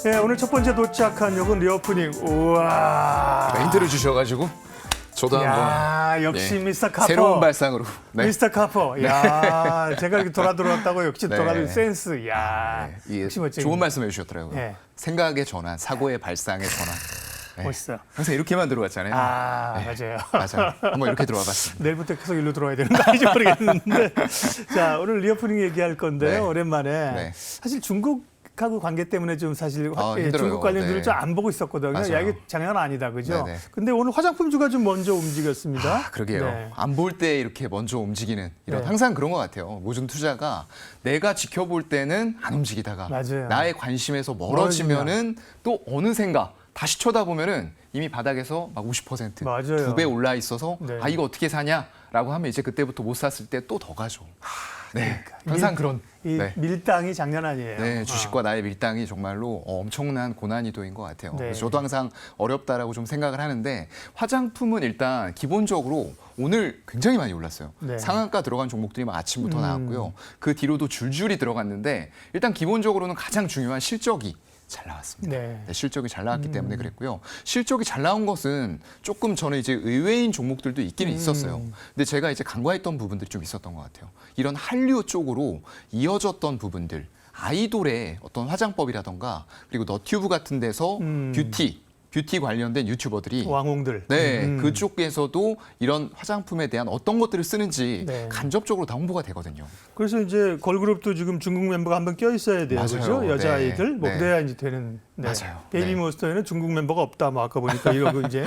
예, 오늘 첫 번째 도착한 역은 리오프닝. 우와. 힌트를 주셔가지고 저도 한번 야, 역시 미스터 카퍼. 새로운 발상으로. 네. 미스터 카퍼. 야, 제가 이렇게 돌아들었다고 역시 네. 돌아들 센스. 야, 예, 역시 멋쟁이. 좋은 말씀 해주셨더라고요. 네. 생각의 전환, 사고의 발상의 전환. 네. 멋있어요. 항상 이렇게만 들어왔잖아요. 아, 네. 맞아요. 맞아요. 한번 이렇게 들어와봤습니다. 내일부터 계속 일로 들어와야 되는 거 아닌지 모르겠는데. 자, 오늘 리오프닝 얘기할 건데요. 네. 오랜만에. 네. 사실 중국하고 관계 때문에 좀 사실 힘들어요. 중국 관련들을 네. 좀 안 보고 있었거든요. 맞아요. 야, 이게 장난 아니다, 그죠? 네네. 근데 오늘 화장품주가 좀 먼저 움직였습니다. 그러게요. 네. 안 볼 때 이렇게 먼저 움직이는 이런 네. 항상 그런 것 같아요. 모든 투자가 내가 지켜볼 때는 안 움직이다가 맞아요. 나의 관심에서 멀어지면은 또 어느샌가 다시 쳐다보면은 이미 바닥에서 막 50% 맞아요. 2배 올라 있어서 네. 아 이거 어떻게 사냐라고 하면 이제 그때부터 못 샀을 때 또 더 가죠. 네, 그러니까. 항상 그런. 이 네. 밀당이 장난 아니에요. 네, 주식과 나의 밀당이 정말로 엄청난 고난이도인 것 같아요. 네. 그래서 저도 항상 어렵다라고 좀 생각을 하는데 화장품은 일단 기본적으로 오늘 굉장히 많이 올랐어요. 네. 상한가 들어간 종목들이 막 아침부터 나왔고요. 그 뒤로도 줄줄이 들어갔는데 일단 기본적으로는 가장 중요한 실적이 잘 나왔습니다. 네. 네, 실적이 잘 나왔기 때문에 그랬고요. 실적이 잘 나온 것은 조금 저는 이제 의외인 종목들도 있기는 있었어요. 근데 제가 이제 간과했던 부분들이 좀 있었던 것 같아요. 이런 한류 쪽으로 이어졌던 부분들, 아이돌의 어떤 화장법이라던가 그리고 너튜브 같은 데서 뷰티 관련된 유튜버들이 왕홍들. 네, 그쪽에서도 이런 화장품에 대한 어떤 것들을 쓰는지 네. 간접적으로 다 홍보가 되거든요. 그래서 이제 걸그룹도 지금 중국 멤버가 한 번 껴 있어야 돼요. 맞아요. 그죠? 여자아이들. 네. 뭐 네. 그래야 이제 되는. 네. 맞아요. 베이비 네. 몬스터에는 중국 멤버가 없다. 뭐 아까 보니까 이러고 이제.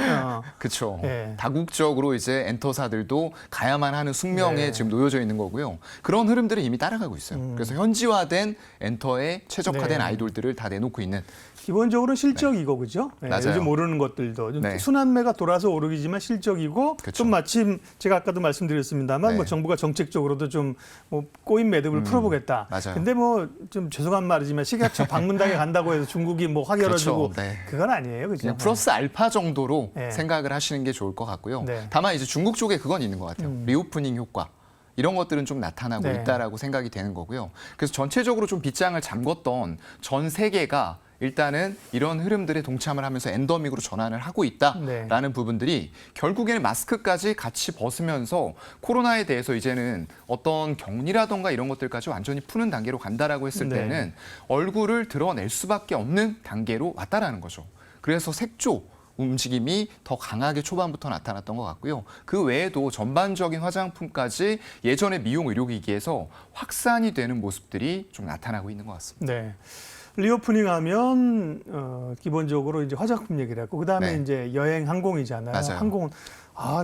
그렇죠. 네. 다국적으로 이제 엔터사들도 가야만 하는 숙명에 네. 지금 놓여져 있는 거고요. 그런 흐름들을 이미 따라가고 있어요. 그래서 현지화된 엔터에 최적화된 네. 아이돌들을 다 내놓고 있는. 기본적으로 실적이고 그죠? 네, 맞아요. 요즘 오르는 것들도 좀 네. 순환매가 돌아서 오르기지만 실적이고 그쵸. 좀 마침 제가 아까도 말씀드렸습니다만 네. 뭐 정부가 정책적으로도 좀 뭐 꼬인 매듭을 풀어보겠다. 맞아요. 근데 뭐 좀 죄송한 말이지만 식약처 방문당에 간다고 해서 중국이 뭐 확 열어주고 그렇죠. 네. 그건 아니에요, 그죠? 그냥 플러스 알파 정도로 네. 생각을 하시는 게 좋을 것 같고요. 네. 다만 이제 중국 쪽에 그건 있는 것 같아요. 리오프닝 효과. 이런 것들은 좀 나타나고 네. 있다라고 생각이 되는 거고요. 그래서 전체적으로 좀 빗장을 잠궜던 전 세계가 일단은 이런 흐름들에 동참을 하면서 엔더믹으로 전환을 하고 있다라는 네. 부분들이 결국에는 마스크까지 같이 벗으면서 코로나에 대해서 이제는 어떤 격리라던가 이런 것들까지 완전히 푸는 단계로 간다라고 했을 네. 때는 얼굴을 드러낼 수밖에 없는 단계로 왔다라는 거죠. 그래서 색조 움직임이 더 강하게 초반부터 나타났던 것 같고요. 그 외에도 전반적인 화장품까지 예전의 미용 의료기기에서 확산이 되는 모습들이 좀 나타나고 있는 것 같습니다. 네. 리오프닝 하면 기본적으로 이제 화장품 얘기를 했고 그다음에 네. 이제 여행 항공이잖아요. 맞아요. 항공은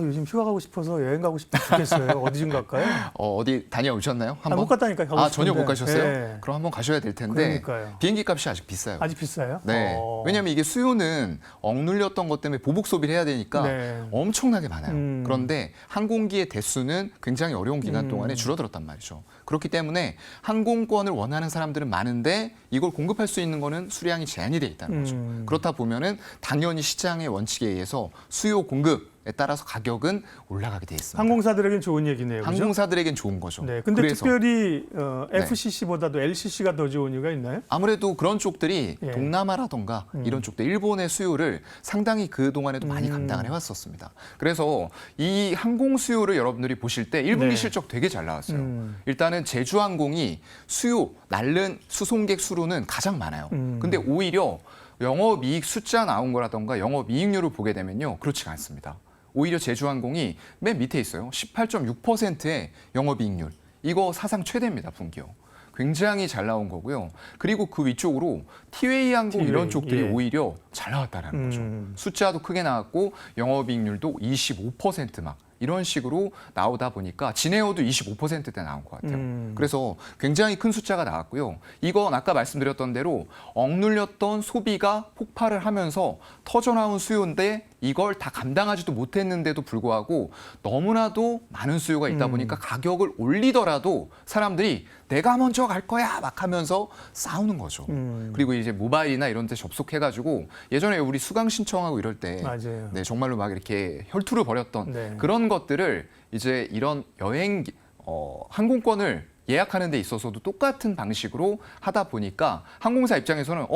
요즘 휴가 가고 싶어서 여행 가고 싶어 죽겠어요. 어디 좀 갈까요? 어디 다녀오셨나요? 한번? 못 갔다니까. 가고 전혀 못 싶은데. 가셨어요? 네. 그럼 한번 가셔야 될 텐데 그러니까요. 비행기 값이 아직 비싸요. 아직 비싸요? 네. 왜냐하면 이게 수요는 억눌렸던 것 때문에 보복 소비를 해야 되니까 네. 엄청나게 많아요. 음. 그런데 항공기의 대수는 굉장히 어려운 기간 동안에 줄어들었단 말이죠. 그렇기 때문에 항공권을 원하는 사람들은 많은데 이걸 공급할 수 있는 거는 수량이 제한이 돼 있다는 거죠. 그렇다 보면은 당연히 시장의 원칙에 의해서 수요 공급에 따라서 가격은 올라가게 돼 있습니다. 항공사들에겐 좋은 얘기네요. 그죠? 항공사들에겐 좋은 거죠. 네. 근데 그래서 특별히 FCC보다도 LCC가 더 좋은 이유가 있나요? 아무래도 그런 쪽들이 예. 동남아라던가 이런 쪽들 일본의 수요를 상당히 그 동안에도 많이 감당을 해왔었습니다. 그래서 이 항공 수요를 여러분들이 보실 때 1분기 네. 실적 되게 잘 나왔어요. 일단은 제주항공이 수요 날른 수송객 수로는 가장 많아요. 근데 오히려 영업이익 숫자 나온 거라던가 영업이익률을 보게 되면요. 그렇지가 않습니다. 오히려 제주항공이 맨 밑에 있어요. 18.6%의 영업이익률. 이거 사상 최대입니다, 분기요. 굉장히 잘 나온 거고요. 그리고 그 위쪽으로 티웨이 항공 이런 쪽들이 예. 오히려 잘 나왔다는 거죠. 숫자도 크게 나왔고 영업이익률도 25% 이런 식으로 나오다 보니까 진에어도 25%대 나온 것 같아요. 그래서 굉장히 큰 숫자가 나왔고요. 이건 아까 말씀드렸던 대로 억눌렸던 소비가 폭발을 하면서 터져나온 수요인데 이걸 다 감당하지도 못했는데도 불구하고 너무나도 많은 수요가 있다 보니까 가격을 올리더라도 사람들이 내가 먼저 갈 거야 막 하면서 싸우는 거죠. 그리고 이제 모바일이나 이런 데 접속해가지고 예전에 우리 수강 신청하고 이럴 때 맞아요. 네, 정말로 막 이렇게 혈투를 벌였던 네. 그런 것들을 이제 이런 여행 항공권을 예약하는 데 있어서도 똑같은 방식으로 하다 보니까 항공사 입장에서는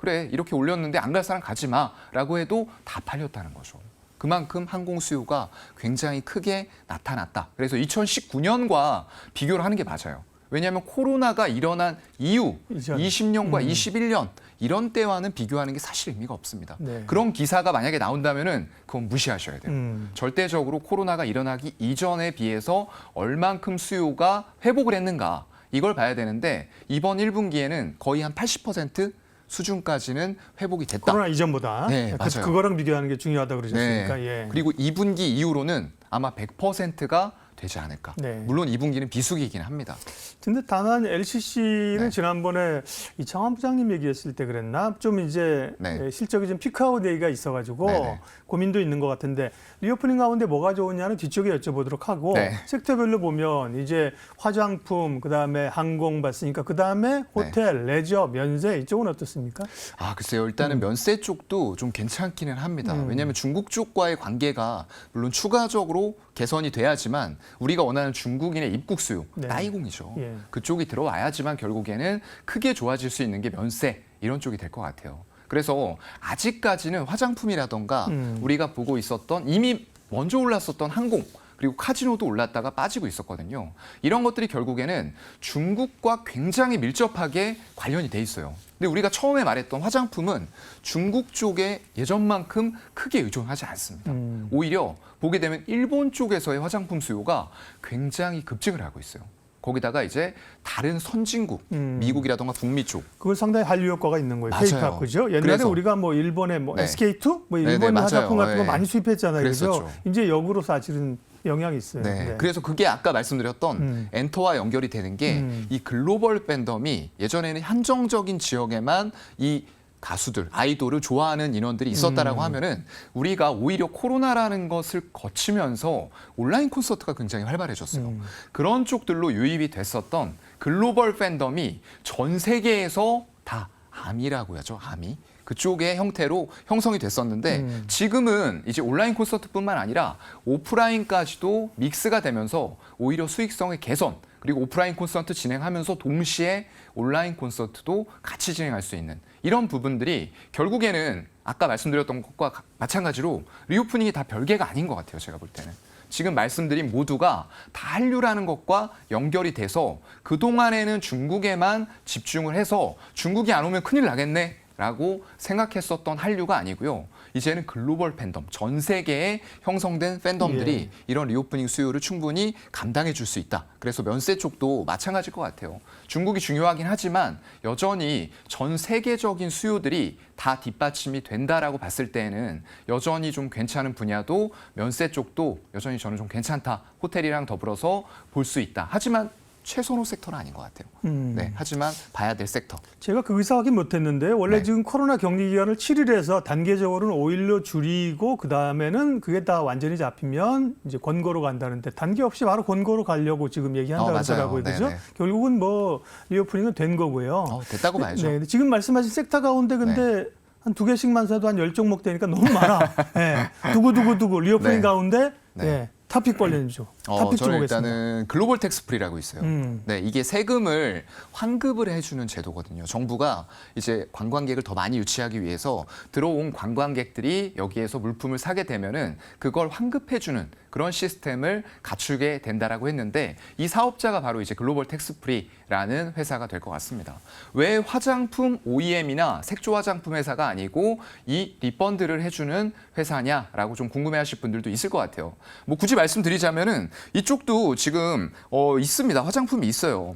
그래 이렇게 올렸는데 안 갈 사람 가지 마라고 해도 다 팔렸다는 거죠. 그만큼 항공 수요가 굉장히 크게 나타났다. 그래서 2019년과 비교를 하는 게 맞아요. 왜냐하면 코로나가 일어난 이후 20년과 21년 이런 때와는 비교하는 게 사실 의미가 없습니다. 네. 그런 기사가 만약에 나온다면은 그건 무시하셔야 돼요. 절대적으로 코로나가 일어나기 이전에 비해서 얼만큼 수요가 회복을 했는가 이걸 봐야 되는데 이번 1분기에는 거의 한 80% 수준까지는 회복이 됐다. 코로나 이전보다. 네, 맞아요. 그거랑 비교하는 게 중요하다고 그러셨으니까. 네. 예. 그리고 2분기 이후로는 아마 100%가 되지 않을까. 네. 물론 2분기는 비수기이긴 합니다. 근데 다만 LCC는 네. 지난번에 이창환 부장님 얘기했을 때 그랬나? 좀 이제 네. 실적이 좀 피크아웃 데이가 있어가지고 네네. 고민도 있는 것 같은데 리오프닝 가운데 뭐가 좋으냐는 뒤쪽에 여쭤보도록 하고 네. 섹터별로 보면 이제 화장품, 그다음에 항공 봤으니까 그다음에 호텔, 레저, 면세 이쪽은 어떻습니까? 아, 글쎄요. 일단은 면세 쪽도 좀 괜찮기는 합니다. 왜냐하면 중국 쪽과의 관계가 물론 추가적으로 개선이 돼야지만 우리가 원하는 중국인의 입국 수요, 네. 따이공이죠. 예. 그쪽이 들어와야지만 결국에는 크게 좋아질 수 있는 게 면세 이런 쪽이 될 것 같아요. 그래서 아직까지는 화장품이라던가 우리가 보고 있었던 이미 먼저 올랐었던 항공 그리고 카지노도 올랐다가 빠지고 있었거든요. 이런 것들이 결국에는 중국과 굉장히 밀접하게 관련이 돼 있어요. 근데 우리가 처음에 말했던 화장품은 중국 쪽에 예전만큼 크게 의존하지 않습니다. 오히려 보게 되면 일본 쪽에서의 화장품 수요가 굉장히 급증을 하고 있어요. 거기다가 이제 다른 선진국, 미국이라던가 북미 쪽. 그건 상당히 한류 효과가 있는 거예요. 맞아요. K-팝 그죠? 옛날에 그래서, 우리가 뭐 일본의 뭐 네. SK2 뭐 네네, 일본 맞아요. 화장품 같은 거 네. 많이 수입했잖아요. 그죠? 그랬었죠. 이제 역으로 사실은 영향이 있어요. 네. 그래서 그게 아까 말씀드렸던 엔터와 연결이 되는 게 이 글로벌 팬덤이 예전에는 한정적인 지역에만 이 가수들, 아이돌을 좋아하는 인원들이 있었다라고 하면은 우리가 오히려 코로나라는 것을 거치면서 온라인 콘서트가 굉장히 활발해졌어요. 그런 쪽들로 유입이 됐었던 글로벌 팬덤이 전 세계에서 다 아미라고 하죠. 아미. 그쪽의 형태로 형성이 됐었는데 지금은 이제 온라인 콘서트뿐만 아니라 오프라인까지도 믹스가 되면서 오히려 수익성의 개선 그리고 오프라인 콘서트 진행하면서 동시에 온라인 콘서트도 같이 진행할 수 있는 이런 부분들이 결국에는 아까 말씀드렸던 것과 마찬가지로 리오프닝이 다 별개가 아닌 것 같아요. 제가 볼 때는. 지금 말씀드린 모두가 다 한류라는 것과 연결이 돼서 그동안에는 중국에만 집중을 해서 중국이 안 오면 큰일 나겠네. 라고 생각했었던 한류가 아니고요. 이제는 글로벌 팬덤, 전 세계에 형성된 팬덤들이 이런 리오프닝 수요를 충분히 감당해 줄 수 있다. 그래서 면세 쪽도 마찬가지일 것 같아요. 중국이 중요하긴 하지만 여전히 전 세계적인 수요들이 다 뒷받침이 된다라고 봤을 때에는 여전히 좀 괜찮은 분야도 면세 쪽도 여전히 저는 좀 괜찮다. 호텔이랑 더불어서 볼 수 있다. 하지만 최선호 섹터는 아닌 것 같아요. 네, 하지만 봐야 될 섹터. 제가 그 의사 확인 못했는데 원래 네. 지금 코로나 격리 기간을 7일에서 단계적으로는 5일로 줄이고 그 다음에는 그게 다 완전히 잡히면 이제 권고로 간다는데 단계 없이 바로 권고로 가려고 지금 얘기한다고 맞아요. 하더라고요. 그죠? 네네. 결국은 뭐 리오프닝은 된 거고요. 됐다고 봐야죠. 네, 지금 말씀하신 섹터 가운데 근데 한 2개씩만 사도 한 10종목 되니까 너무 많아. 네. 두고 리오프닝 네. 가운데 네. 네. 탑픽 관련이죠. 탑픽 좀 저는 보겠습니다. 일단은 글로벌 텍스프리라고 있어요. 네, 이게 세금을 환급을 해주는 제도거든요. 정부가 이제 관광객을 더 많이 유치하기 위해서 들어온 관광객들이 여기에서 물품을 사게 되면은 그걸 환급해주는 그런 시스템을 갖추게 된다라고 했는데 이 사업자가 바로 이제 글로벌 텍스프리라는 회사가 될 것 같습니다. 왜 화장품 OEM이나 색조 화장품 회사가 아니고 이 리펀드를 해주는 회사냐라고 좀 궁금해하실 분들도 있을 것 같아요. 뭐 굳이 말씀드리자면은 이쪽도 지금 있습니다. 화장품이 있어요.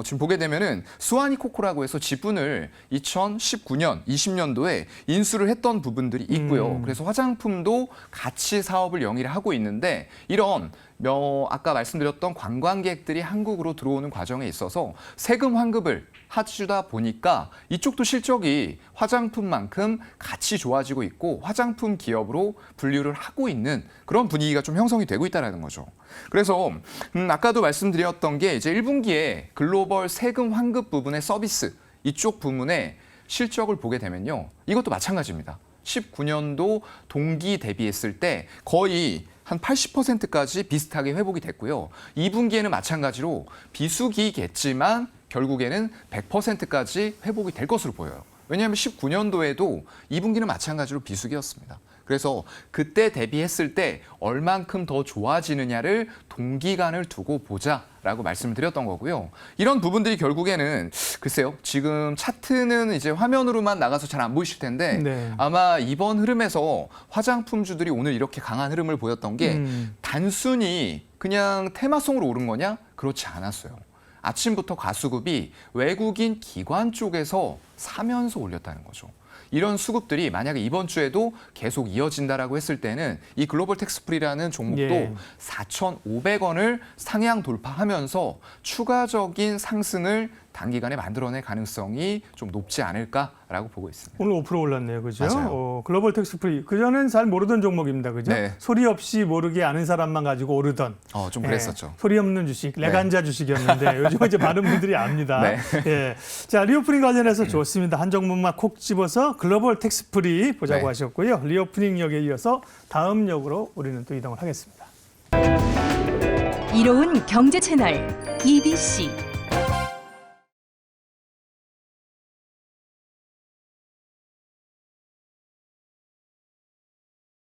지금 보게 되면은 수아니 코코라고 해서 지분을 2019년, 20년도에 인수를 했던 부분들이 있고요. 그래서 화장품도 같이 사업을 영위를 하고 있는데 이런 아까 말씀드렸던 관광객들이 한국으로 들어오는 과정에 있어서 세금 환급을 하주다 보니까 이쪽도 실적이 화장품만큼 같이 좋아지고 있고 화장품 기업으로 분류를 하고 있는 그런 분위기가 좀 형성이 되고 있다는 거죠. 그래서 아까도 말씀드렸던 게 이제 1분기에 글로벌 세금 환급 부분의 서비스 이쪽 부문의 실적을 보게 되면요. 이것도 마찬가지입니다. 19년도 동기 대비했을 때 거의 한 80%까지 비슷하게 회복이 됐고요. 2분기에는 마찬가지로 비수기겠지만 결국에는 100%까지 회복이 될 것으로 보여요. 왜냐하면 19년도에도 2분기는 마찬가지로 비수기였습니다. 그래서 그때 대비했을 때 얼만큼 더 좋아지느냐를 동기간을 두고 보자라고 말씀을 드렸던 거고요. 이런 부분들이 결국에는 글쎄요. 지금 차트는 이제 화면으로만 나가서 잘 안 보이실 텐데 네. 아마 이번 흐름에서 화장품주들이 오늘 이렇게 강한 흐름을 보였던 게 단순히 그냥 테마성으로 오른 거냐? 그렇지 않았어요. 아침부터 가수급이 외국인 기관 쪽에서 사면서 올렸다는 거죠. 이런 수급들이 만약에 이번 주에도 계속 이어진다라고 했을 때는 이 글로벌 텍스프리라는 종목도 예. 4,500원을 상향 돌파하면서 추가적인 상승을 단기간에 만들어낼 가능성이 좀 높지 않을까라고 보고 있습니다. 오늘 5% 올랐네요, 그죠? 맞아요. 글로벌 텍스프리 그전엔 잘 모르던 종목입니다, 그죠? 네. 소리 없이 모르게 아는 사람만 가지고 오르던. 좀 그랬었죠. 소리 없는 주식, 레간자 주식이었는데 요즘 이제 많은 분들이 압니다. 네. 예. 자, 리오프닝 관련해서 좋습니다. 한 종목만 콕 집어서 글로벌 텍스프리 보자고 네. 하셨고요. 리오프닝 역에 이어서 다음 역으로 우리는 또 이동을 하겠습니다. 이로운 경제 채널 EBC